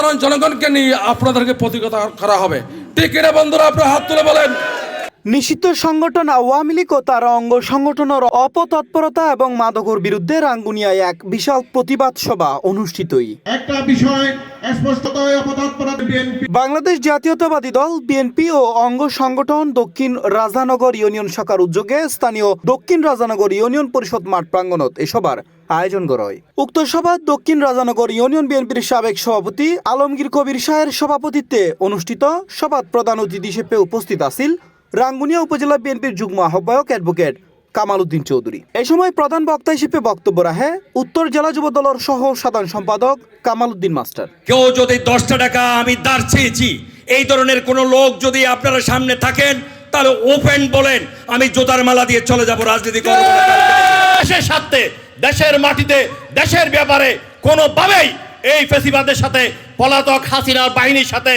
সাধারণ জনগণকে নিয়ে আপনাদেরকে প্রতিহত করা হবে। ঠিক কিনা বন্ধুরা, আপনারা হাত তুলে বলেন। নিষিদ্ধ সংগঠন আওয়ামী লীগ ও তার অঙ্গ সংগঠনের অপতৎপরতা এবং মাদকের বিরুদ্ধে রাঙ্গুনিয়ায় এক বিশাল প্রতিবাদ সভা অনুষ্ঠিতই। একটা বিষয় স্পষ্টতই অপতৎপরতা বিএনপি বাংলাদেশ জাতীয়তাবাদী দল বিএনপি ও অঙ্গ সংগঠন দক্ষিণ রাজানগর ইউনিয়ন শাখার উদ্যোগে স্থানীয় দক্ষিণ রাজানগর ইউনিয়ন পরিষদ মাঠ প্রাঙ্গণত এ সভার আয়োজন করা হয়। উক্ত সভায় দক্ষিণ রাজানগর ইউনিয়ন বিএনপির সাবেক সভাপতি আলমগীর কবির শাহের সভাপতিত্বে অনুষ্ঠিত সভাত প্রধান অতিথি হিসেবে উপস্থিত আছেন রাঙ্গুনিয়া উপজেলা বিএনপির যুগ্ম আহ্বায়ক অ্যাডভোকেট কামাল উদ্দিন চৌধুরী। এই সময় প্রধান বক্তা হিসেবে বক্তব্য রাখে উত্তর জেলা যুব দলের সহ সাধারণ সম্পাদক কামাল উদ্দিন মাস্টার। কেউ যদি 10টা টাকা আমি দাঁড় চেয়েছি এই ধরনের কোন লোক যদি আপনারা সামনে থাকেন তাহলে ওপেন বলেন, আমি জোতার মালা দিয়ে চলে যাব, রাজনীতি করব না। দেশের স্বার্থে, দেশের মাটিতে, দেশের ব্যাপারে কোনোভাবেই এই ফেসিবাদের সাথে, পলাতক হাসিনার বাহিনীর সাথে,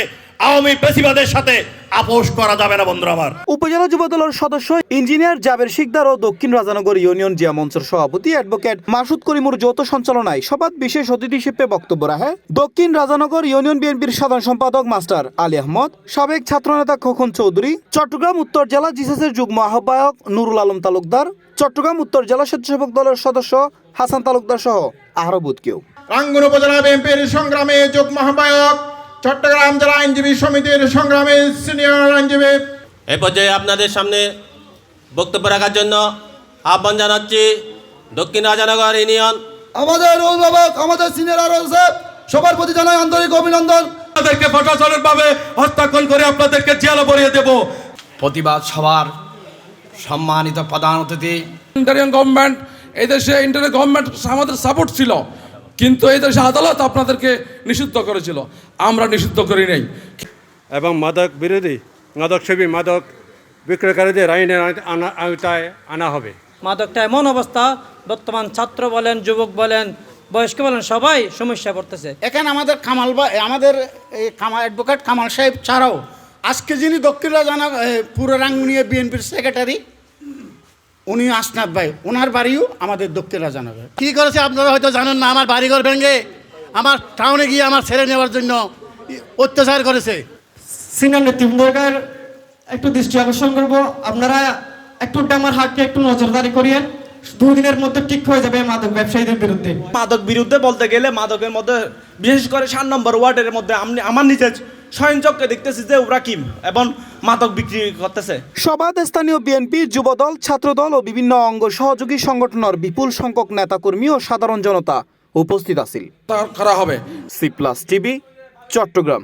আওয়ামী ফেসিবাদের সাথে আপোষ করা যাবে না বন্ধুরা আমার। উপজেলা যুব দলের সদস্য ইঞ্জিনিয়ার জাবের শিকদার ও দক্ষিণ রাজানগর ইউনিয়ন জিয়া মঞ্চের সভাপতি অ্যাডভোকেট মাসুদ করিমুর যৌথ সঞ্চালনায় সভাত বিশেষ অতিথি হিসেবে বক্তব্য রাখে দক্ষিণ রাজানগর ইউনিয়ন বিএনপির সাধারণ সম্পাদক মাস্টার আলী আহমদ, সাবেক ছাত্রনেতা খোকন চৌধুরী, চট্টগ্রাম উত্তর জেলা জিসাসের যুগ্ম আহ্বায়ক নুরুল আলম তালুকদার, চট্টগ্রাম উত্তর জেলা স্বেচ্ছাসেবক দলের সদস্য হাসান তালুকদার সহ আরো বুধ কেউ। রাঙ্গুন উপজেলা বিএনপির সংগ্রামে যুগ্ম আহ্বায়ক, চট্টগ্রাম জেলা আইনজীবী সমিতির সংগ্রামে সিনিয়র আইনজীবী। এই পর্যায়ে আপনাদের সামনে বক্তব্য রাখার জন্য আহ্বান জানাচ্ছি দক্ষিণ রাজানগর ইউনিয়ন আমাদের অভিভাবক, আমাদের সিনিয়র রয়েছে, সবার প্রতি জানাই আন্তরিক অভিনন্দন। আপনাদেরকে প্রশাসনের ভাবে হস্তাক্ষর করে আপনাদেরকে জেলে ভরিয়ে দেব। প্রতিবাদ সভার সম্মানিত প্রধান অতিথি, ইন্টারিয়ান গভর্নমেন্ট, এই দেশে ইন্টারিয়ান গভর্নমেন্ট আমাদের সাপোর্ট ছিল, কিন্তু এই দেশে আদালত আপনাদেরকে নিষিদ্ধ করেছিল, আমরা নিষিদ্ধ করি নাই। এবং মাদক বিরোধী, মাদক সেবী, মাদক বিক্রয়কারীদের আইনের আওতায় আনা হবে। মাদকটা এমন অবস্থা, বর্তমান ছাত্র বলেন, যুবক বলেন, বয়স্ক বলেন, সবাই সমস্যা পড়তেছে। এখানে আমাদের কামাল বা আমাদের এই অ্যাডভোকেট কামাল সাহেব ছাড়াও আজকে যিনি দক্ষিণ রাজানগর পুরো রাঙ্গুনিয়া বিএনপির সেক্রেটারি, উনি আসনাফ ভাই, ওনার বাড়িও আমাদের দক্ষিণ রাজানগর। কি করেছে আপনারা হয়তো জানেন না, আমার বাড়িঘর ভেঙে আমার টাউনে গিয়ে আমার ছেড়ে নেওয়ার জন্য অত্যাচার করেছে। সিনিয়র নেতৃবৃন্দদের একটু দৃষ্টি আকর্ষণ করবো, আপনারা একটু আমার হাতকে একটু নজরদারি করিয়েন, 2 দিনের মধ্যে ঠিক হয়ে যাবে মাদক ব্যবসায়ীদের বিরুদ্ধে। মাদক বিরুদ্ধে বলতে গেলে মাদকের মধ্যে বিশেষ করে 7 নম্বর ওয়ার্ডের মধ্যে আমার নিজের স্বয়ংচক্ষে দেখতেছি যে ওরা কি এবং মাদক বিক্রি করতেছে। সভাত স্থানীয় বিএনপি, যুবদল, ছাত্রদল ও বিভিন্ন অঙ্গ সহযোগী সংগঠনের বিপুল সংখ্যক নেতাকর্মী ও সাধারণ জনতা উপস্থিত আছিল। করা হবে। C+ TV, Chittagong.